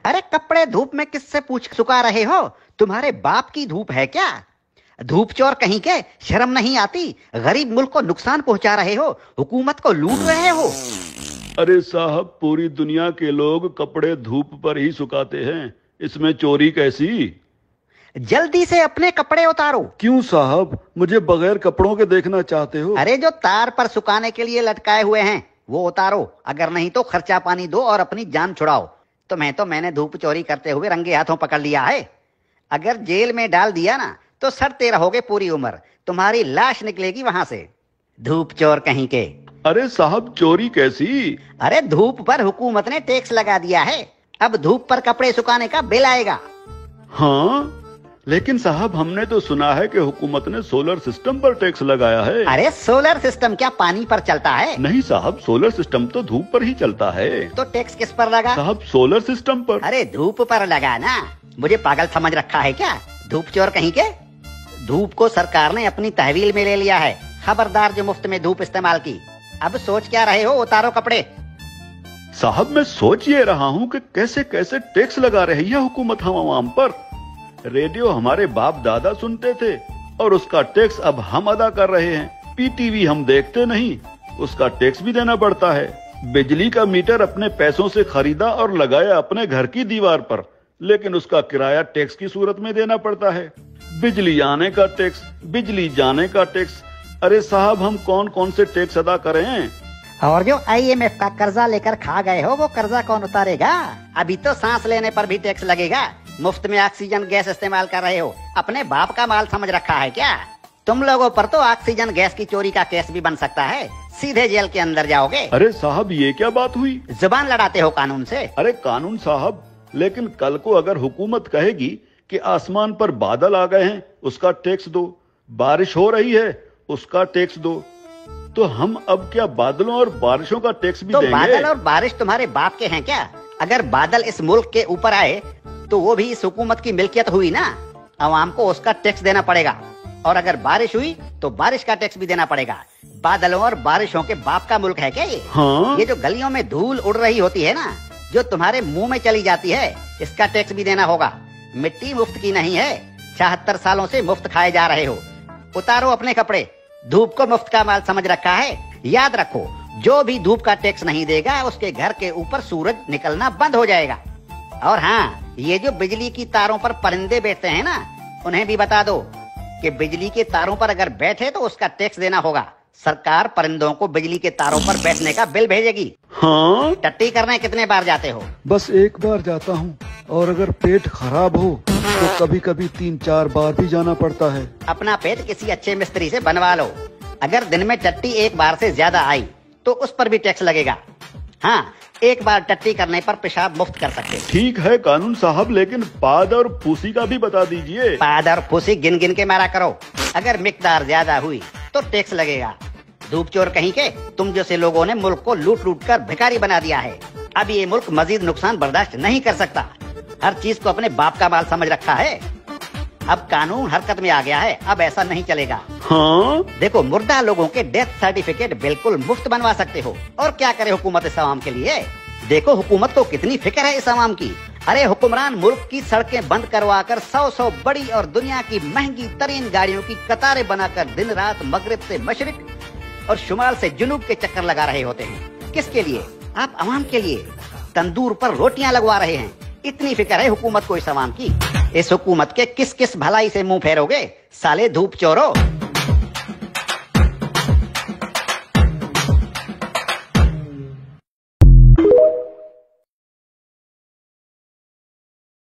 अरे कपड़े धूप में किससे पूछ सुखा रहे हो? तुम्हारे बाप की धूप है क्या? धूप चोर कहीं के, शर्म नहीं आती? गरीब मुल्क को नुकसान पहुंचा रहे हो, हुकूमत को लूट रहे हो। अरे साहब, पूरी दुनिया के लोग कपड़े धूप पर ही सुखाते हैं, इसमें चोरी कैसी? जल्दी से अपने कपड़े उतारो। क्यों साहब, मुझे बगैर कपड़ों के देखना चाहते हो? अरे जो तार पर सुखाने के लिए लटकाए हुए हैं वो उतारो, अगर नहीं तो खर्चा पानी दो और अपनी जान छुड़ाओ। मैंने धूप चोरी करते हुए रंगे हाथों पकड़ लिया है। अगर जेल में डाल दिया ना तो सड़ते रहोगे पूरी उम्र, तुम्हारी लाश निकलेगी वहां से। धूप चोर कहीं के। अरे साहब, चोरी कैसी? अरे धूप पर हुकूमत ने टैक्स लगा दिया है, अब धूप पर कपड़े सुखाने का बिल आएगा। हाँ, लेकिन साहब हमने तो सुना है कि हुकूमत ने सोलर सिस्टम पर टैक्स लगाया है। अरे सोलर सिस्टम क्या पानी पर चलता है? नहीं साहब, सोलर सिस्टम तो धूप पर ही चलता है। तो टैक्स किस पर लगा? साहब सोलर सिस्टम पर। अरे धूप पर लगा ना, मुझे पागल समझ रखा है क्या? धूप चोर कहीं के। धूप को सरकार ने अपनी तहवील में ले लिया है, खबरदार जो मुफ्त में धूप इस्तेमाल की। अब सोच क्या रहे हो? उतारो कपड़े। साहब मैं सोच ये रहा हूँ कि कैसे कैसे टैक्स लगा रही है हुकूमत हम आवाम पर। रेडियो हमारे बाप दादा सुनते थे और उसका टैक्स अब हम अदा कर रहे हैं। पीटीवी हम देखते नहीं, उसका टैक्स भी देना पड़ता है। बिजली का मीटर अपने पैसों से खरीदा और लगाया अपने घर की दीवार पर, लेकिन उसका किराया टैक्स की सूरत में देना पड़ता है। बिजली आने का टैक्स, बिजली जाने का टैक्स। अरे साहब, हम कौन कौन से टैक्स अदा करें? और जो IMF का कर्जा लेकर खा गए हो वो कर्जा कौन उतारेगा? अभी तो सांस लेने पर भी टैक्स लगेगा। मुफ्त में ऑक्सीजन गैस इस्तेमाल कर रहे हो, अपने बाप का माल समझ रखा है क्या? तुम लोगों पर तो ऑक्सीजन गैस की चोरी का केस भी बन सकता है, सीधे जेल के अंदर जाओगे। अरे साहब, ये क्या बात हुई? जुबान लड़ाते हो कानून से। अरे कानून साहब, लेकिन कल को अगर हुकूमत कहेगी कि आसमान पर बादल आ गए हैं उसका टैक्स दो, बारिश हो रही है उसका टैक्स दो, तो हम अब क्या बादलों और बारिशों का टैक्स भी देंगे? बादल और बारिश तुम्हारे बाप के हैं क्या? अगर बादल इस मुल्क के ऊपर आए तो वो भी इस हुकूमत की मिल्कियत हुई ना, अवाम को उसका टैक्स देना पड़ेगा। और अगर बारिश हुई तो बारिश का टैक्स भी देना पड़ेगा। बादलों और बारिशों के बाप का मुल्क है क्या ये? हाँ? ये जो गलियों में धूल उड़ रही होती है ना, जो तुम्हारे मुंह में चली जाती है, इसका टैक्स भी देना होगा। मिट्टी मुफ्त की नहीं है, 76 सालों से मुफ्त खाए जा रहे हो। उतारो अपने कपड़े, धूप को मुफ्त का माल समझ रखा है। याद रखो, जो भी धूप का टैक्स नहीं देगा उसके घर के ऊपर सूरज निकलना बंद हो जाएगा। और हाँ, ये जो बिजली की तारों पर परिंदे बैठते हैं ना, उन्हें भी बता दो कि बिजली के तारों पर अगर बैठे तो उसका टैक्स देना होगा। सरकार परिंदों को बिजली के तारों पर बैठने का बिल भेजेगी। हाँ? टट्टी करने कितने बार जाते हो? बस एक बार जाता हूँ, और अगर पेट खराब हो तो कभी कभी 3-4 बार भी जाना पड़ता है। अपना पेट किसी अच्छे मिस्त्री से बनवा लो। अगर दिन में टट्टी एक बार से ज्यादा आई तो उस पर भी टैक्स लगेगा। हाँ, एक बार टट्टी करने पर पेशाब मुफ्त कर सकते। ठीक है कानून साहब, लेकिन पाद और फूसी का भी बता दीजिए। पाद और फूसी गिन गिन के मारा करो, अगर मिकदार ज्यादा हुई तो टैक्स लगेगा। धूप चोर कहीं के, तुम जैसे लोगों ने मुल्क को लूट लूट कर भिखारी बना दिया है। अब ये मुल्क मजीद नुकसान बर्दाश्त नहीं कर सकता। हर चीज को अपने बाप का माल समझ रखा है। अब कानून हरकत में आ गया है, अब ऐसा नहीं चलेगा। हाँ? देखो, मुर्दा लोगों के डेथ सर्टिफिकेट बिल्कुल मुफ्त बनवा सकते हो। और क्या करे हुकूमत इस आवाम के लिए? देखो हुकूमत को कितनी फिक्र है इस आवाम की। अरे हुक्मरान मुल्क की सड़कें बंद करवा कर 100 बड़ी और दुनिया की महंगी तरीन गाड़ियों की कतारें बनाकर दिन रात मगरिब से मशरिक और शुमाल से जुनूब के चक्कर लगा रहे होते हैं। किसके लिए? आप आवाम के लिए। तंदूर पर रोटियां लगवा रहे हैं। इतनी फिक्र है हुकूमत को इस आवाम की। इस हुकूमत के किस किस भलाई से मुंह फेरोगे साले धूप चोरो।